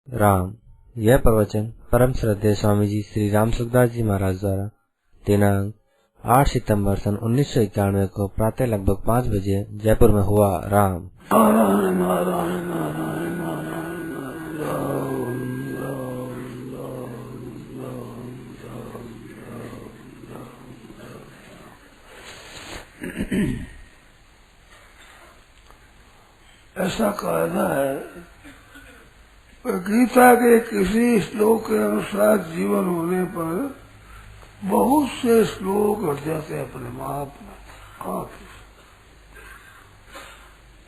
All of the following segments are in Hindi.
राम। यह प्रवचन परम श्रद्धेय स्वामी जी श्री राम सुखदास जी महाराज द्वारा दिनांक 8 सितंबर सन 1991 को प्रातः लगभग 5 बजे जयपुर में हुआ। राम। नारायण नारायण नारायण नारायण राम राम राम राम। ऐसा कहना है, गीता के किसी श्लोक के अनुसार जीवन होने पर बहुत से श्लोक हट जाते हैं अपने आप में।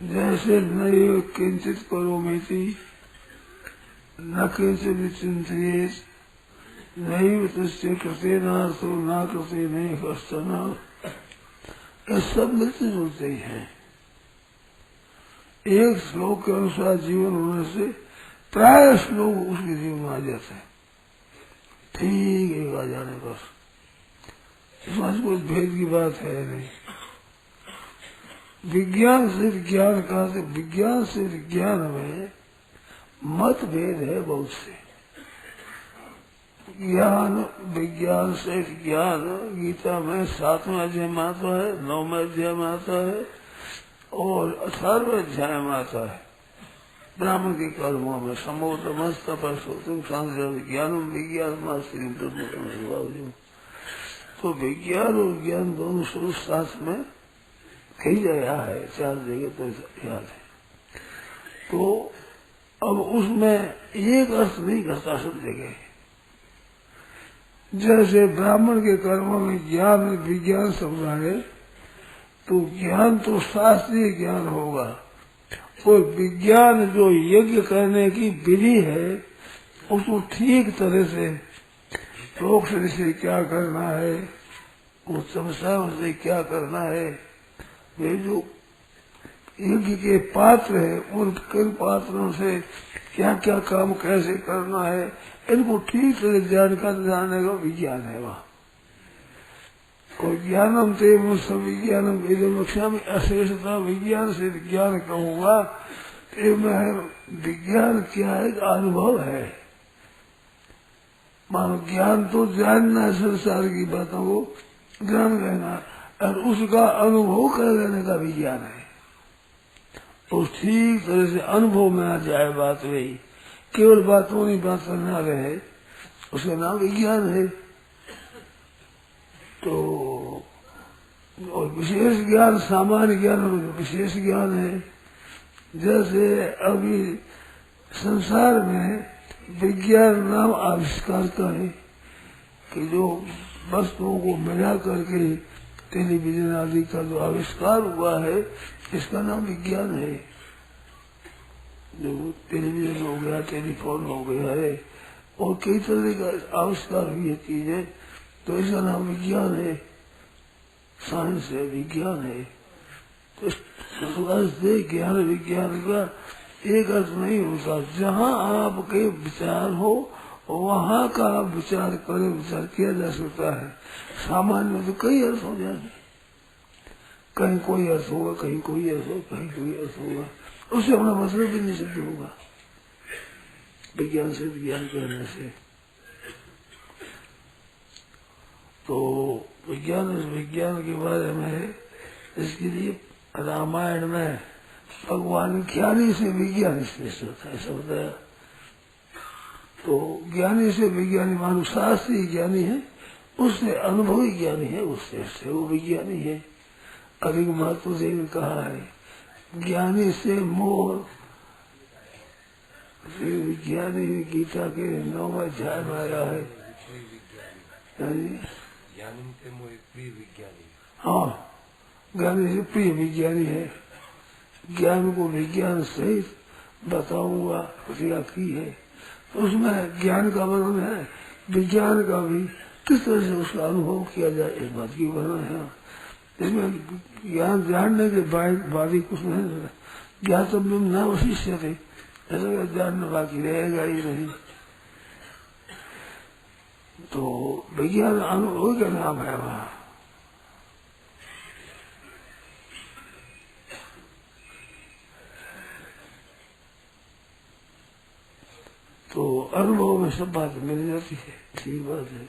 जैसे नैव किंचित करोमीति न किंचित चिंतित नैव तस्य कृते नार्थो न कृते नहीं कष्टना, ये सब मिलते जुलते ही हैं। एक श्लोक के अनुसार जीवन होने से प्राय श्लोक उसके जीवन में आ जाते हैं। ठीक एक आ जाने बस, इसमें कोई भेद की बात है नहीं। विज्ञान से विज्ञान का विज्ञान से विज्ञान में मत भेद है बहुत से। ज्ञान विज्ञान से विज्ञान गीता में 7वें अध्याय में आता है, 9वें अध्याय में आता है और 18वें अध्याय में आता है। ब्राह्मण के कर्मों में समोतमस्त परसोतम सांख्य ज्ञानम विज्ञान तो विज्ञान और ज्ञान दोनों शुरू साथ में कही गया है, 4 जगह तो याद है। तो अब उसमें एक अर्थ नहीं करता सब जगह। जैसे ब्राह्मण के कर्मों में ज्ञान विज्ञान शब्द आए तो ज्ञान तो शास्त्रीय ज्ञान होगा, और विज्ञान जो यज्ञ करने की विधि है उसको ठीक तरह से रोक्ष से क्या करना है, उस समस्या से क्या करना है, वे जो यज्ञ के पात्र है उन किन पात्रों से क्या क्या काम कैसे करना है, इनको ठीक तरह जानकर जानने का विज्ञान है वहाँ। और ज्ञानम ते सब विज्ञानम वेदमक्षा में अशेषता विज्ञान से विज्ञान कहूँगा तो मैं विज्ञान क्या है, अनुभव है। मानो ज्ञान तो जानना है संसार की बातों को ज्ञान कहना, और उसका अनुभव कर लेने का विज्ञान है। तो ठीक तरह से अनुभव में आ जाए बात, वही केवल बातों नहीं बात करना रहे, उसका नाम विज्ञान है। तो और विशेष ज्ञान सामान्य ज्ञान और विशेष ज्ञान है। जैसे अभी संसार में विज्ञान नाम आविष्कार का है कि जो वस्तुओं को मिला करके टेलीविजन आदि का जो आविष्कार हुआ है इसका नाम विज्ञान है। जो टेलीविजन हो गया, टेलीफोन हो गया है और कई तरह का आविष्कार हुई है चीजें, तो इसका नाम विज्ञान है, साइंस है, विज्ञान है। तो इस ज्ञान विज्ञान का एक अर्थ नहीं होता। जहाँ आपके विचार हो वहाँ का आप विचार करें, विचार किया जा सकता है। सामान्य में तो कई अर्थ हो जाते, कहीं कोई अर्थ होगा, कहीं कोई अर्थ होगा, कहीं कोई अर्थ होगा, उससे अपना मतलब भी नहीं सिद्ध होगा विज्ञान से विज्ञान कहने से। तो विज्ञान के बारे में इसके लिए रामायण में भगवान ज्ञानी से विज्ञानी श्रेष्ठ होता है शब्द है। तो ज्ञानी से विज्ञानी मानो शास्त्रीय ज्ञानी है, उससे अनुभवी ज्ञानी है, उससे वो विज्ञानी है। अधिक महत्व से कहा है ज्ञानी से मोह, विज्ञानी गीता के 9वें अध्याय में आया है। हाँ, ज्ञानी से प्रिय विज्ञानी है। ज्ञान को विज्ञान सहित बताऊंगा क्रिया की है, तो उसमें ज्ञान का वर्णन है, विज्ञान का भी किस तरह से उसका अनुभव किया जाए इस बात की वर्णन है। इसमें ज्ञान जानने के बाद ही कुछ नहीं, ज्ञातव्यम न वशिष्य थे, ऐसा जानना बाकी रहेगा ही नहीं। तो विज्ञान अनुभव का नाम है वहाँ। तो अनुभव में सब बात मिल जाती है। ठीक बात है।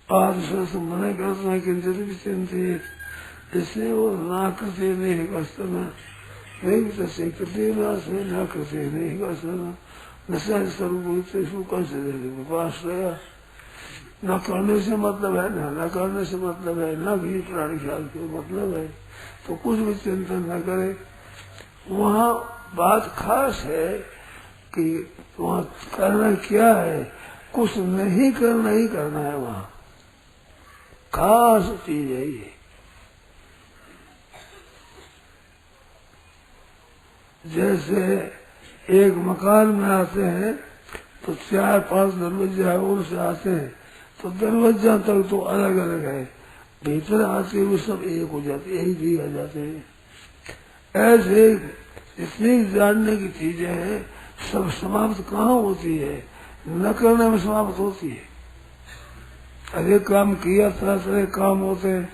आज से मना करते हैं किंचित भी चिंतित, इसलिए वो ना करते नहीं कष्टन नहीं तसे कृत्य से न करते नहीं कष्टन नशा स्वरूप पास रहा। न करने से मतलब है, न करने से मतलब है, न भी प्राणी ख्याल के मतलब है, तो कुछ भी चिंतन न करे। वहाँ बात खास है कि वहाँ करना क्या है, कुछ नहीं करना ही करना है। वहाँ खास चीज है ये। जैसे एक मकान में आते हैं तो 4-5 दरवाजा है, उनसे आते हैं तो दरवाजा तक तो अलग अलग है, भीतर आते हुए सब एक हो जाते, यही भी आ जाते हैं। ऐसे जितनी जानने की चीजें हैं सब समाप्त कहाँ होती है, न करने में समाप्त होती है। अरे काम किया, तरह तरह काम होते हैं,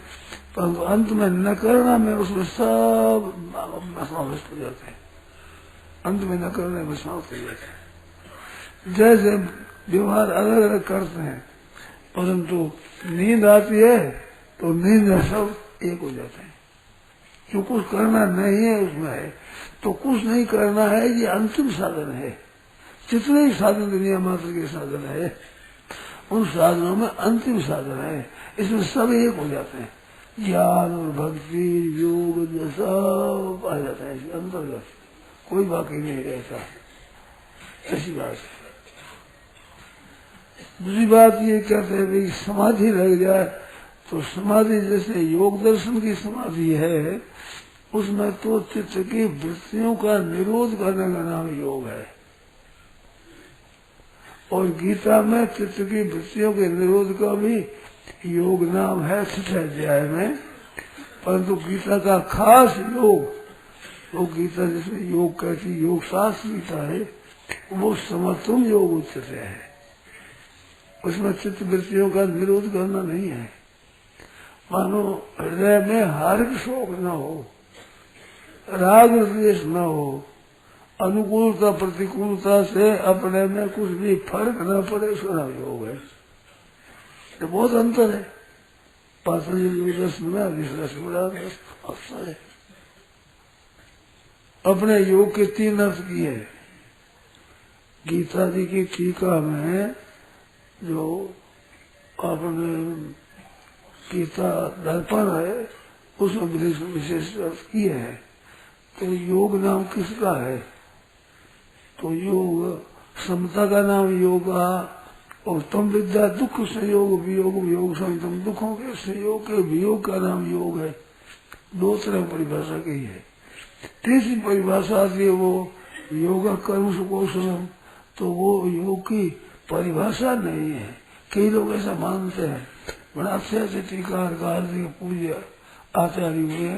परंतु अंत में न करना में उसमें सब समावेश हो जाते हैं। अंत में न करने में समाप्त हो जाते हैं। जैसे व्यवहार अलग अलग करते हैं, परंतु नींद आती है तो नींद में सब एक हो जाते हैं। जो कुछ करना नहीं है उसमें है, तो कुछ नहीं करना है, ये अंतिम साधन है। जितने ही साधन दुनिया मात्र के साधन है, उन साधनों में अंतिम साधन है, इसमें सब एक हो जाते हैं। ज्ञान और भक्ति योग सब आ जाता है इसके अंतर्गत, कोई बाकी नहीं रहता। ऐसी बात है। दूसरी बात ये कहते हैं भाई समाधि लग जाए तो समाधि जैसे योग दर्शन की समाधि है, उसमें तो चित्त की वृत्तियों का निरोध करने का नाम योग है। और गीता में चित्त की वृत्तियों के निरोध का भी योग नाम है 6 अध्याय में। परंतु गीता का खास योग, वो गीता जिसमें योग कहती, योग शास्त्र गीता है, वो समत्वम योग उच्चते है। उसमें चित्त वृत्तियों का निरोध करना नहीं है। मानो हृदय में हार्दिक शोक न हो, राग द्वेष न हो, अनुकूलता प्रतिकूलता से अपने में कुछ भी फर्क न पड़े, उसका योग है। तो बहुत अंतर है। पातंजलि योग दर्शन में अवसर है। अपने योग के 3 अर्थ किए। गीता जी की टीका में जो अपने गीता दर्पण है, उसमें विशेष अर्थ किए हैं। तो योग नाम किसका है? तो योग समता का नाम योगा, और तम विद्या दुख संयोग वियोग वियोग संतम, दुखों के संयोग के वियोग का नाम योग है। 2 तरह परिभाषा की है। तीसरी परिभाषा आती है वो योगा कर्म सुकौशलम, तो वो योग की परिभाषा नहीं है। कई लोग ऐसा मानते हैं। बड़ा अच्छे टीकाकार पूज्य आचार्य हुए,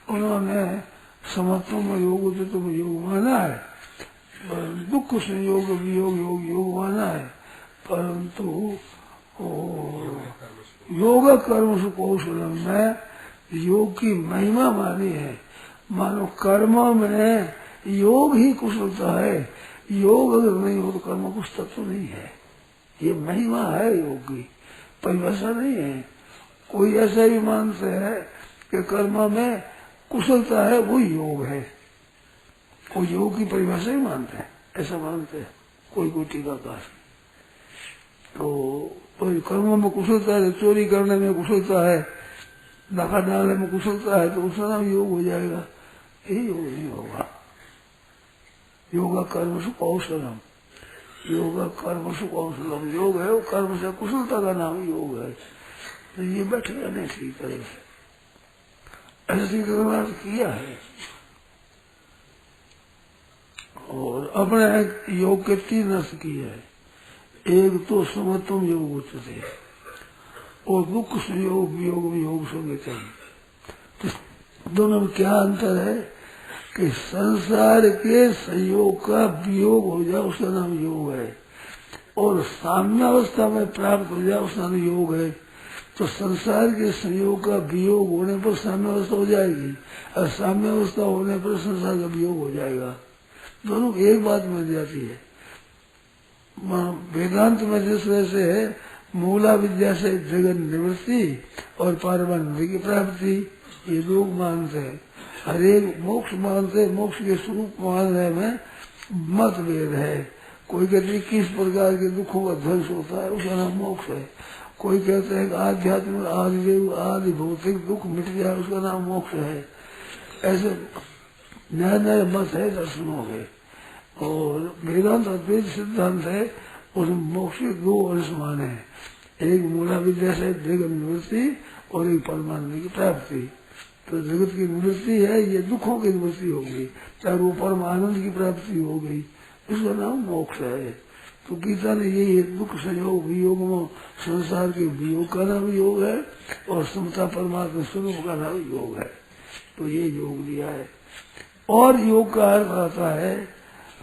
उन्होंने समत्व में योग तो योग माना है, दुख संयोग वियोग योग योग माना है, परंतु योग कर्म सुकौशलम में योग की महिमा मानी है। मानो कर्मों में योग ही कुशलता है, योग अगर नहीं हो तो कर्म कुछ तत्व नहीं है। ये महिमा है योग की, परिभाषा नहीं है। कोई ऐसा भी मानते हैं कि कर्म में कुशलता है वो योग है, कोई योग की परिभाषा ही मानते हैं, ऐसा मानते हैं कोई टीकाकार। तो कोई कर्मों में कुशलता है, चोरी करने में कुशलता है, धक्का डालने में कुशलता है, तो उसका नाम योग हो जाएगा। यही योग नहीं होगा। योगा कर्म सुकौशलम, योगा कर्म सुकौशलम योग है, वो कर्म से कुशलता का नाम योग है। तो ये बैठेगा नहीं ठीक तरह से, ऐसी किया है। और अपने योग के 3 अर्थ किए है। एक तो समत्वम योग उच्चते है, और दुख संयोग वियोग वियोग संगतम। तो दोनों में क्या अंतर है कि संसार के संयोग का वियोग हो जाए उसका नाम योग है, और साम्यावस्था में प्राप्त हो जाए उसका नाम योग है। तो संसार के संयोग का वियोग होने पर साम्यावस्था हो जाएगी, और साम्यावस्था होने पर संसार का वियोग हो जाएगा। दोनों एक बात मिल जाती है। वेदांत में जिस तरह से है मूला विद्या से जगत निवृत्ति और पारमानंद की प्राप्ति, ये लोग मानते हैं। हर एक मोक्ष मानते, मोक्ष के स्वरूप मानने में मतभेद है। कोई कहते हैं किस प्रकार के दुखों का ध्वंस होता है, उसका नाम मोक्ष है। कोई कहते हैं आध्यात्मिक आदि भौतिक दुख मिट जाए, उसका नाम मोक्ष है। ऐसे नए नए मत है दर्शनों के। और वेदांत अद्वैत सिद्धांत है, उसमें मोक्ष के दो अंश माने हैं, एक मूला विद्या से जगत निवृत्ति और एक परमानंद की प्राप्ति। तो जगत की निवृत्ति है, ये दुखों की निवृत्ति होगी, चाहे वो परमानंद की प्राप्ति हो गई, इसका नाम मोक्ष है। तो गीता ने यही दुख संयोग वियोग में संसार के वियोग का नाम योग है और समता परमात्मा स्वरूप का नाम योग है। तो ये योग लिया है। और योग का अर्थ आता है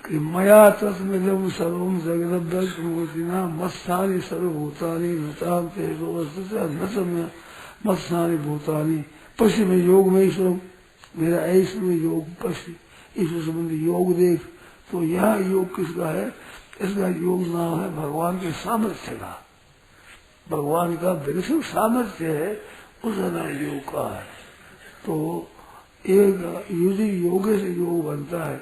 कि मया तस्मिदं सर्वं जगद्दर्शनमूर्तिना मत्स्थानि सर्वभूतानि नतां मत्स्थानि भूतानि पश्चिम योग में ईश्वर, मेरा ऐश्वर में योग पश्चिम ईश्वर संबंधी योग देख। तो यहाँ योग किसका है? इसका योग नाम है भगवान के सामर्थ्य का, भगवान का विलक्षण सामर्थ्य है, उसका नाम योग का है। तो एक यदि योग से योग बनता है,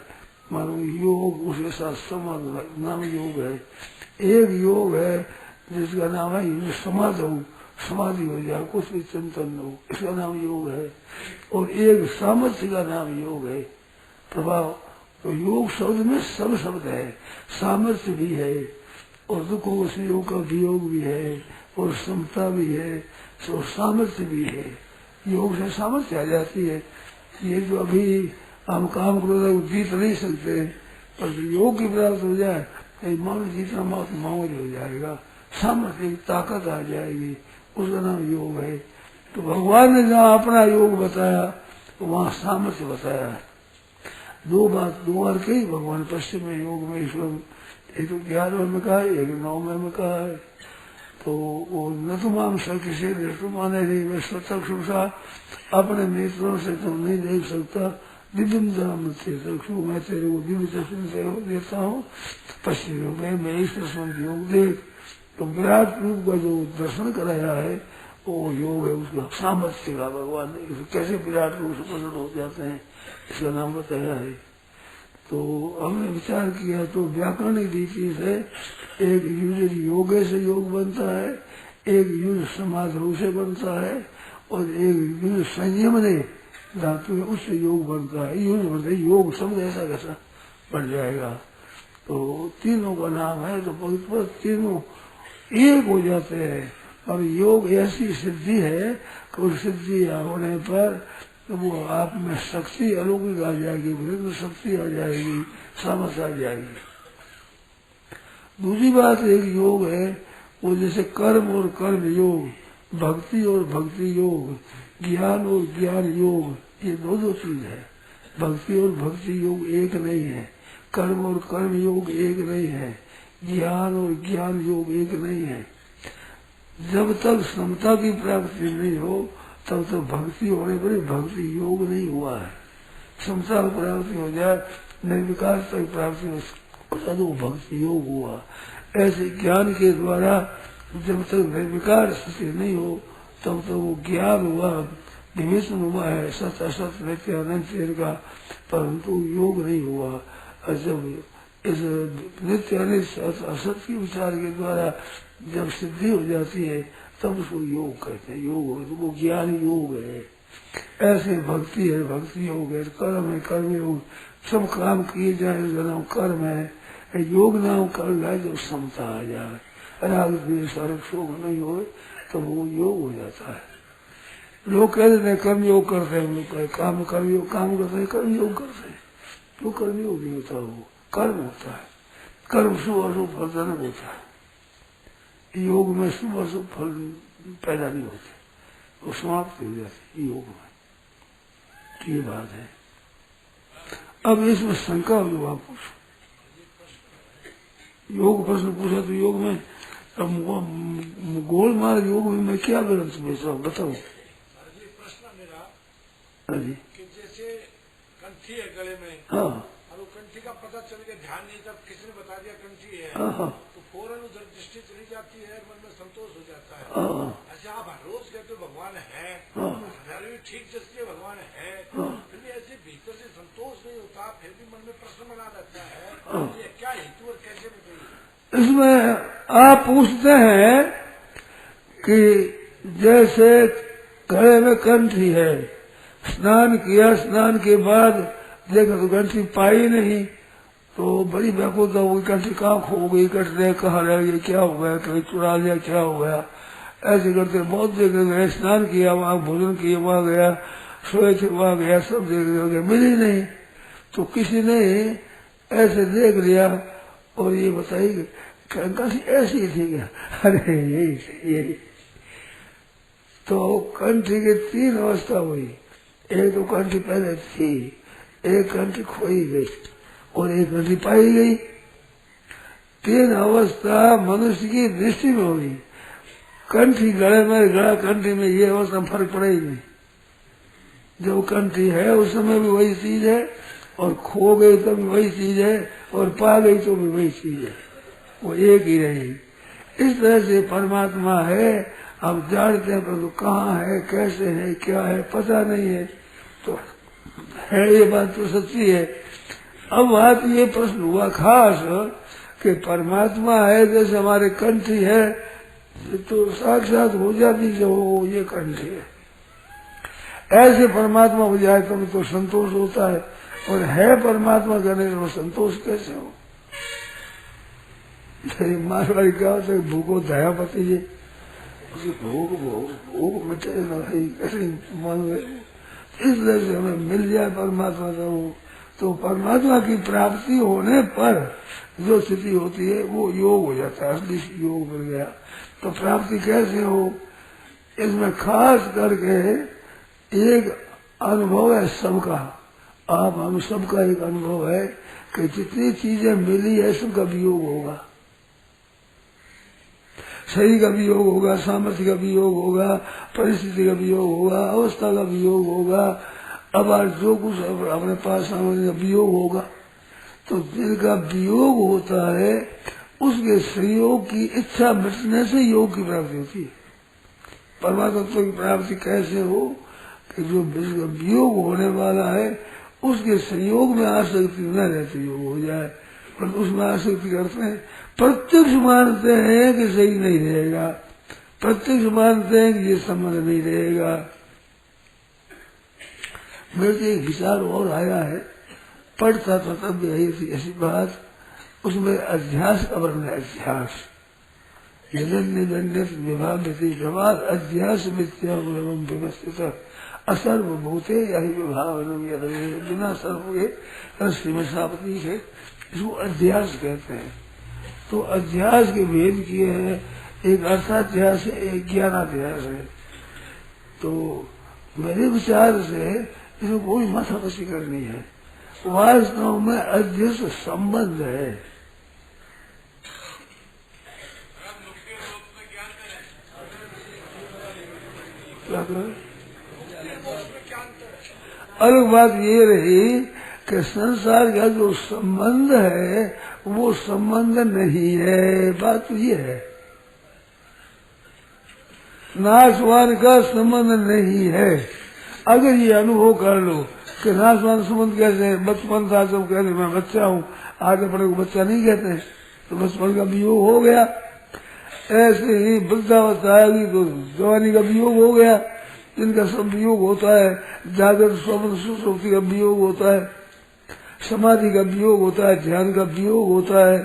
मानो योग उसके साथ समाधि नाम योग है। एक योग है जिसका नाम है समाधि हो जाए, कुछ भी चिंतन हो, इसका नाम योग है। और एक सामर्थ्य का नाम योग है, प्रभाव। तो योग शब्द में सब शब्द है, सामर्थ्य भी है और दुखों से योग का वियोग भी है और समता भी है और सामर्थ्य भी है। योग से सामर्थ्य आ जाती है। ये जो अभी हम काम क्रोध जीत नहीं सकते, पर योग की प्राप्त हो जाए कहीं मान जीतना मौत मामूल हो जाएगा, सामर्थ्य की ताकत आ जाएगी, उसका नाम योग है। तो भगवान ने जहाँ अपना योग बताया तो वहाँ सामर्थ्य बताया है। दो बार कही भगवान पश्चिम में योग में ईश्वर, एक तो 11वें में कहा है, एक 9वें में कहा है। तो वो न तुम आम सख्य से माने नहीं, मैं सतक्षुषा अपने नेत्रों से तुम नहीं देख सकता, दिव्यम चक्षु, मैं तेरे को दिव्य चक्षु देता हूँ पश्चिम योग में ईश्वर संबंध योग देख। तो विराट रूप का जो दर्शन कराया है वो योग है, उसका सामर्थ्य का भगवान ने कैसे विराट रूप से प्रकट हो जाते हैं इसका नाम बताया है। तो हमने विचार किया तो व्याकरणिक रीति से एक युज योगे से योग बनता है, एक युज समाधि से बनता है और एक युज संयम ने धातु है उससे योग बनता है। युज बनता है, योग शब्द ऐसा कैसा बन जाएगा। तो तीनों का नाम है, तो तीनों एक हो जाते हैं। और योग ऐसी सिद्धि है कि उस सिद्धि होने पर तो वो आप में शक्ति अलौकिक आ जाएगी, वृद्ध शक्ति आ जाएगी, सामर्थ्य आ जाएगी। दूसरी बात एक योग है वो जैसे कर्म और कर्म योग, भक्ति और भक्ति योग, ज्ञान और ज्ञान योग, ये दो चीज है। भक्ति और भक्ति योग एक नहीं है, कर्म और कर्म योग एक नहीं है, ज्ञान और ज्ञान योग एक नहीं है। जब तक समता की प्राप्ति नहीं हो तब तक भक्ति होने पर भक्ति योग नहीं हुआ है। समता की प्राप्ति हो जाए, निर्विकार तक प्राप्ति हो तब वो भक्ति योग हुआ। ऐसे ज्ञान के द्वारा जब तक निर्विकार स्थिति नहीं हो तब तक वो ज्ञान हुआ, विवेचन हुआ है सत असत नित्य अनंत का, परंतु योग नहीं हुआ। और जब इस नित्य अनित असत के विचार के द्वारा जब सिद्धि हो जाती है तब उसको योग कहते हैं। योग हो तो वो ज्ञान योग है। ऐसे भक्ति है, भक्ति योग है, कर्म है, कर्म योग, सब काम किए जाए उसका नाम कर्म है। योग नाम कर्म है जब समता आ जाए, राग द्वेष अर्घ शोक नहीं हो तो वो योग हो जाता है। लोग कह देते हैं कर्म योग करते हैं, लोग काम कर्म योग काम करते हैं, कर्म योग करते हैं, तो कर्म योग नहीं होता, वो कर्म होता है। कर्म शुभ अशुभ फलजनक होता है। योग में शुभ अशुभ फल पैदा नहीं होते, वो समाप्त हो जाती योग में। ये बात है। अब इसमें शंका हो जो आप पूछो, योग प्रश्न पूछा तो योग में अब गोल मार्ग योग में मैं क्या ग्रंथ भेज रहा हूँ बताओ। प्रश्न मेरा हाँ जी, कि जैसे कंठी है गले में, हाँ, और वो कंठी का पता चल गया, ध्यान नहीं था, किसी ने बता दिया कंठी है, तो फौरन उधर दृष्टि चली जाती है, मन में संतोष हो जाता है। अच्छा, आप हर रोज कहते हो भगवान है, हमारे भी ठीक जैसे भगवान है, फिर भी ऐसे भीतर से संतोष नहीं होता, फिर भी मन में प्रश्न बना रहता है, ये क्या हेतु और कैसे बताइए? इसमें आप पूछते हैं कि जैसे गले में कंठी है, स्नान किया, स्नान के बाद देखा तो कंठी पाई नहीं, तो बड़ी व्याकुलता हो गई, कंठी कहाँ खो गई, कटने कहाँ रह गई, क्या हो गया, कहीं चुरा लिया, क्या हो गया। ऐसे करते बहुत जगह गए, स्नान किया, वहाँ भोजन किया, वहाँ गया, सोए थे वहाँ गया, सब जगह गया, मिली नहीं। तो किसी ने ऐसे देख लिया और ये बताइए कंठी ऐसी थी क्या? अरे यही। तो कंठी की 3 अवस्था हुई। एक तो कंठी पहले थी, एक कंठी खोई गई और एक कंठी पाई गई। 3 अवस्था मनुष्य की दृष्टि में हुई। कंठी गले में, गला कंठी में, ये अवस्था फर्क पड़ेगी नहीं। जब कंठी है उस समय भी वही चीज है, और खो गई तब भी वही चीज है, और पा गई तो भी वही चीज है, वो एक ही रहेगी। इस तरह से परमात्मा है, हम जानते हैं परंतु कहाँ है, कैसे है, क्या है, पता नहीं है। तो है, ये बात तो सच्ची है। अब बात ये प्रश्न हुआ खास कि परमात्मा है जैसे हमारे कंठी है, तो साक्षात हो जाती जो ये कंठी है, ऐसे परमात्मा हो जाए तो संतोष होता है। और है परमात्मा करने से संतोष कैसे हो? मारवाड़ी क्या होता है, भूखो दया पति जी, उसे भूख मिटे न कैसे मन में। इस तरह से हमें मिल जाए परमात्मा का वो, तो परमात्मा की प्राप्ति होने पर जो स्थिति होती है वो योग हो जाता है, असली योग मिल गया। तो प्राप्ति कैसे हो, इसमें खास करके एक अनुभव है सबका, आप हम सबका एक अनुभव है कि जितनी चीजें मिली है सबका वियोग होगा। शरीर का वियोग होगा, सामर्थ्य का वियोग होगा, परिस्थिति का वियोग होगा, अवस्था का वियोग होगा, अब आज जो कुछ अपने पास सामर्थ्य का वियोग होगा। तो जिनका वियोग होता है उसके संयोग की इच्छा मिटने से योग की प्राप्ति होती है। परमात्मा की प्राप्ति कैसे हो कि जो वियोग होने वाला है उसके संयोग में आसक्ति न रहती योग हो जाए, पर उसमें आसक्ति करते हैं। प्रत्यक्ष मानते हैं कि सही नहीं रहेगा, प्रत्यक्ष मानते हैं कि ये संबंध नहीं रहेगा। मेरे एक विचार और आया है, पढ़ता था तब भी आई थी ऐसी बात, उसमें अध्यास का वर्णन है। अध्यास विभाग अध्यास व्यवस्थित असर्वभूते यही विभाग बिना सर्व के में सापती है, इसको अध्यास कहते हैं। तो अध्यास के भेद किए हैं, एक अर्थाध्यास है, एक ज्ञानाध्यास है। तो मेरे विचार से इसमें कोई माथापच्ची करनी है, वास्तव में अध्यक्ष संबंध है। क्या करें? अलग बात ये रही कि संसार का जो संबंध है वो संबंध नहीं है, बात तो ये है। नाशवान का संबंध नहीं है। अगर ये अनुभव कर लो कि नाशवान संबंध कैसे है, बचपन था जब कहते मैं बच्चा हूँ, आगे बड़े को बच्चा नहीं कहते, तो बचपन का वियोग हो गया। ऐसे ही वृद्धावस्था आएगी तो जवानी का वियोग हो गया, जिनका सब वियोग होता है। जागृत स्वप्न सुषुप्ति का वियोग होता है, समाधि का वियोग होता है, ध्यान का वियोग होता है।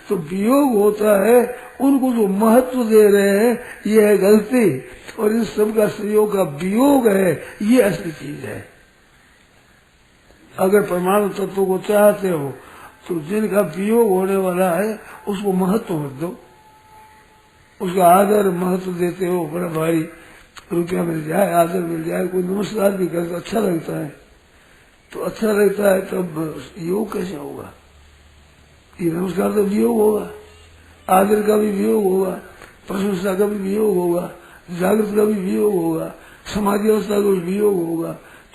तो वियोग होता है, उनको जो महत्व दे रहे हैं ये है गलती, और इस सब का संयोग का वियोग है, ये असली चीज है। अगर परमाणु तत्व को चाहते हो तो जिनका वियोग होने वाला है उसको महत्व मत दो, उसका आदर महत्व देते हो। बड़ा भारी रुपया मिल जाए, आदर मिल जाए, कोई नमस्कार भी करे तो अच्छा लगता है, तो अच्छा लगता है, तब योग कैसे होगा? ये नमस्कार तो वियोग होगा, आदर का भी वियोग होगा, प्रशंसा का भी वियोग होगा, जागृत का भी वियोग होगा, समाधि अवस्था का भी वियोग होगा।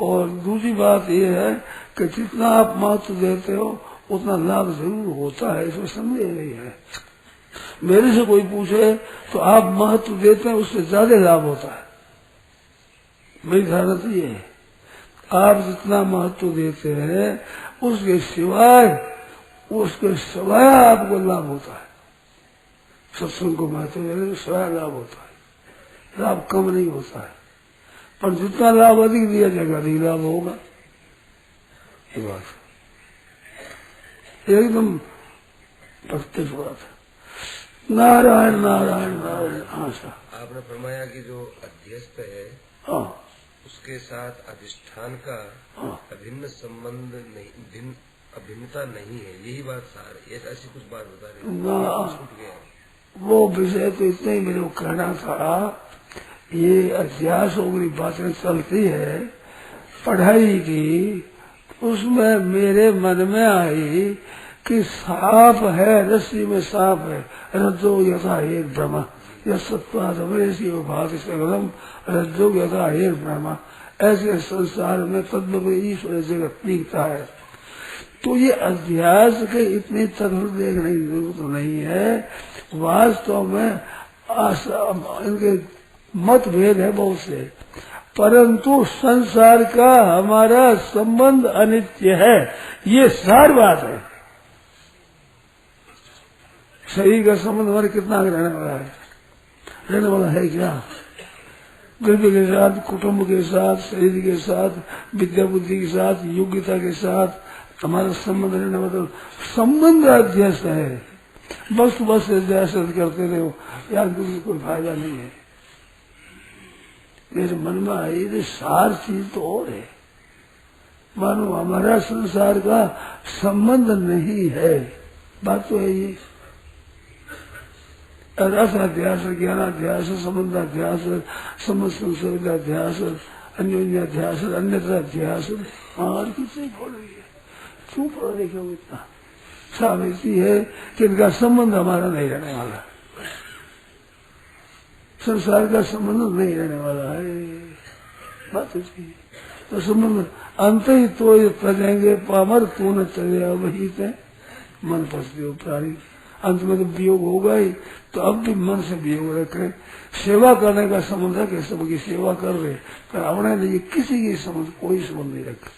और दूसरी बात ये है कि जितना आप महत्व देते हो उतना लाभ जरूर होता है, इसमें संदेह नहीं है। मेरे से कोई पूछे तो आप महत्व देते हैं उससे ज्यादा लाभ होता है। मेरी धारणा तो ये है, आप जितना महत्व देते हैं उसके सिवाय आपको लाभ होता है। सत्संग को महत्व देने से सिवाय लाभ होता है, लाभ कम नहीं होता है। पर जितना लाभ अधिक दिया जाएगा अधिक लाभ होगा, ये बात एकदम प्रत्यक्ष बात है। नारायण नारायण नारायण। हाँ सर, आपने फरमाया कि जो अध्यस्त है हाँ उसके साथ अधिष्ठान का अभिन्न संबंध नहीं, अभिन्नता नहीं है, यही बात सार, ये ऐसी कुछ बात बता रहे छूट गया। वो विषय तो इतना ही मेरे को कहना था। ये अध्यास की बातें चलती है पढ़ाई की, उसमें मेरे मन में आई कि सांप है, रस्सी में सांप है, रज्जो यथा हे ब्रह्म यत्वादमेसी भात सकलम रज्जो यथा हे ब्रह्म। ऐसे संसार में तद्भव ईश्वर जगत दिखता है। तो ये अध्यास के इतने तत्व देखने की जरूरत नहीं है। वास्तव में इनके मतभेद है बहुत से, परंतु संसार का हमारा संबंध अनित्य है, ये सार बात है। शरीर का संबंध हमारे कितना रहने वाला है, रहने वाला है क्या? द्रव्य के साथ, कुटुंब के साथ, शरीर के साथ, विद्या बुद्धि के साथ, योग्यता के साथ हमारा संबंध रहने वाला संबंध अध्यस्त है। बस अध्यास करते रहो यार, कोई फायदा नहीं है। मेरे मन में आई सार चीज तो और है। मानो हमारा संसार का संबंध नहीं है, बात तो है ये। रसाध्यास, ज्ञानाध्यास, संबंधाध्यास, समझ संसर्गाध्यास, अन्योन्याध्यास, अन्यत्राध्यास, और कुछ नहीं पढ़ रही है। क्यों पढ़ रहे क्यों? इतना साबिती है कि इनका संबंध हमारा नहीं रहने वाला, संसार का संबंध नहीं रहने वाला है, बात इसकी। तो संबंध अंत ही तो तजेंगे पामर तू न चले वही थे मन पसते प्राणी। अंत में तो वियोग होगा ही, तो अब भी मन से वियोग रखे। सेवा करने का संबंध है कि सबकी सेवा कर रहे, पर अपने लिए किसी की संबंध कोई संबंध नहीं रखे।